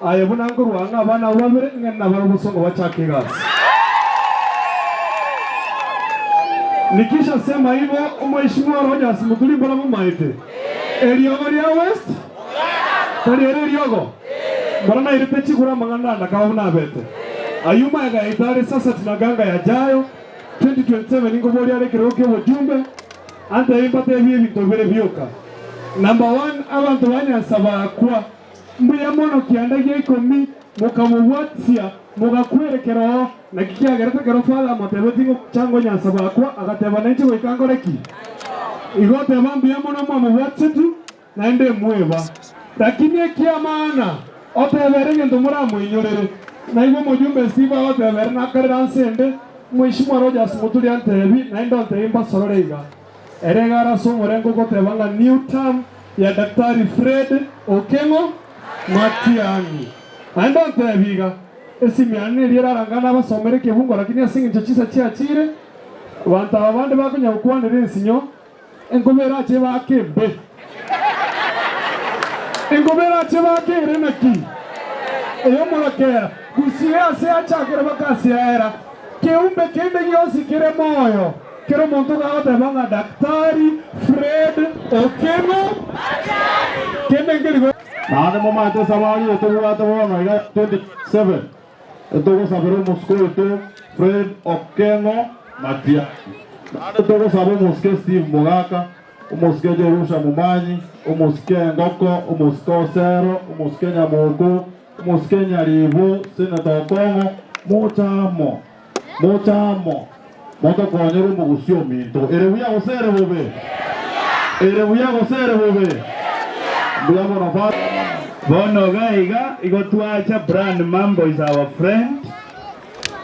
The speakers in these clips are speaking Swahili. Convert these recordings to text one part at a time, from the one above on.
ayebuna ngurwanga abana babere ngena barubusongo bachakigas. Nikisha sema hivyo mheshimiwa Rogers Muturi mbona mumaite Eliogo ya West tari Eliogo mbona irite chikura mangana ndakabona bete ayuma ya itare sasa tunaganga yajayo 2027 ngobori ale kiroke bujumbe anta impate bintu bire byoka. Number 1 abantu banyasaba kwa mbuya mono kiandagiye ikomi mukamubwatsia mugakwerekeraho nakikiagerete kerofala motebetingo chango nyansaba kwa agateba n'iki wikangoreki igote bambuya mono mubwatsitu naende mweba lakini kiamana otebere ngendo muramwinyorere naibo mujumbe Steve otebere nakarira nsende mheshimiwa Rogers Muturi antebi naende onteimba sororeiga eregara somorengo gotebanga new term ya Daktari Fred Okengo Matiang'i naende ontebiga esimiane lirarangana abasomere kibungo lakini asinga chisa chiachire abantu abandi bakunya kwanira ensinyo engobera ache bakembe engobera ache bakere naki eyo molokera kusia se achakira bakasiera keumbe kende yosi kire moyo kero muntu gaote banga Daktari Fred Okengo kende ngeli nade momento samani etuwata bona ila 27 etugo sabero muskote Fred Okengo Matiang'i nade tugo sabero muske Steve Mogaka umuske Jerusha Mumanyi umuske Ngoko umuske Sero umuske Nyamugo umuske Nyaribo Senator Okongo motamo moto konyero mugusio minto erebuya gosere bobe Buyamo na fa bono gaiga igotwacha brand mambo is our friend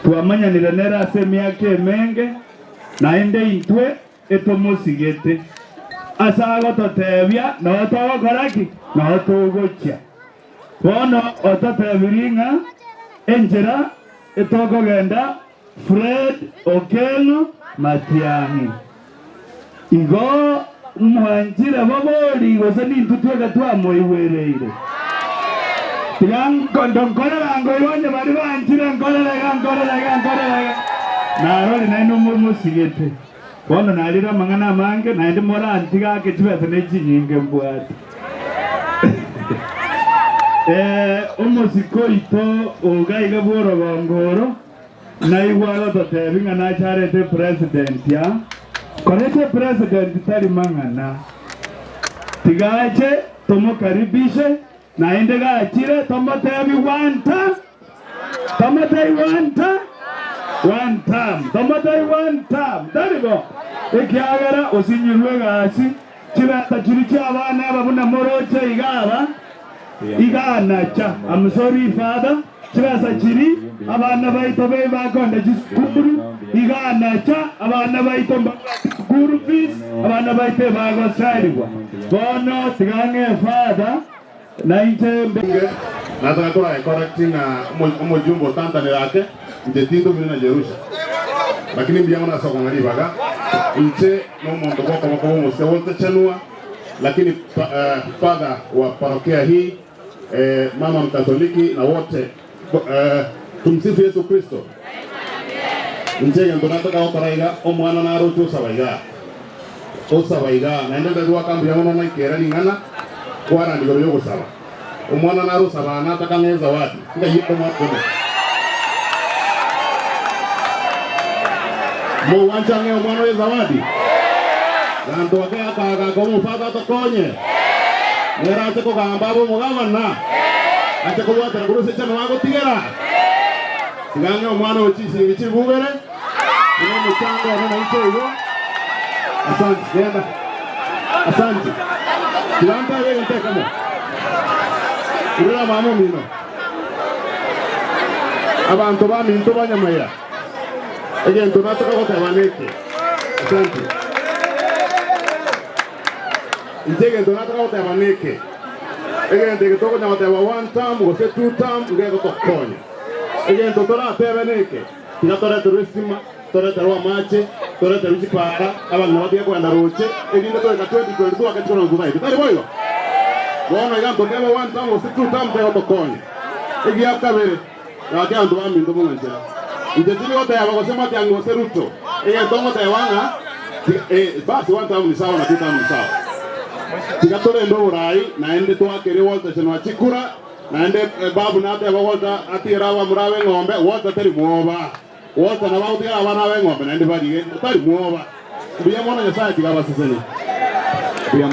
tuamanya nirenera semia kemenge naende intwe etomusigete asago totebia no togokoraki no togocha bono ototebiringa enjera etogogenda Fred Okengo Matiang'i igo mwanjira babori gosani ntutwega twamoiwereire Tigangonkorera ngoyonye bari banjira nkorera naroli naino musigete bono nalira mangana mange naende mora antiga ketibete nechinyinge mbwati umusikoito ugaiga boro bongoro naigwalo totebinga nacharete president ya korete president tari mangana tigache tomukaribishe naende gachire tomotebi one time tarigo ekiagera osinyirwe gasi kibata kiri abana babuna moroche iganacha I'm sorry father kibasa kiri abana baito be bakonda jiskuru iganacha abana baito skuru fees abana baito bagosaiwa bono tigange father naintembe nataka kwa correcting umujumbo tanta nilake ndetindo mina Jerusha lakini mbiyamo na soko ngari baga inche no mondo kwa mose wote chanua lakini father wa parokia hii mama mkatoliki na wote tumsifu Yesu Kristo. Nje ndo nataka okoraiga omwana na roto sabaiga naende ndwa kambi yamono na ikera lingana kwara ndigoro yo gusaba omwana na roto sabana nataka neza wati ngayiko mwakono mo wanchange omwana we zawadi ganto akaga como fata tokonye nerate ko gambabo mugabana ate ko watera kuruse chano wago tigera sigange omwana ochisingi chibugere ni muchanga na ntego asante genda asante kilamba yeye nteka mo ura mamo mino abantu ba minto banyamaya egento nataka ko tabaneke asante Njege ndo nataka wote abaneke. Ege ndege toko nyama tewa one time, gose two time, ngege tokonya. Ege ndo tora tebeneke. Tika tore turisima, tore terwa mache, tore teruchi para, abantu batia kwenda roche. Ege ndo tore ka 2022 akachikona ngubai. Tari boyo. Bona ega ndo ngebe one time, gose two time, ngege tokonya. Igia kabere. Yake andu ba mindu munganjira. Injetini wote ya bakosema ati angose Ruto. Tongo tewanga basi 1000 ni sawa na 2000 ni sawa. Tikatore ndo urai na ende twakere Walter chenwa chikura na ende babu na ate Walter atirawa murawe ngombe Walter tari muoba. Walter na bauti abana we ngombe na ende bari tari muoba. Biya mwana nyasaye tigaba siseni. Biya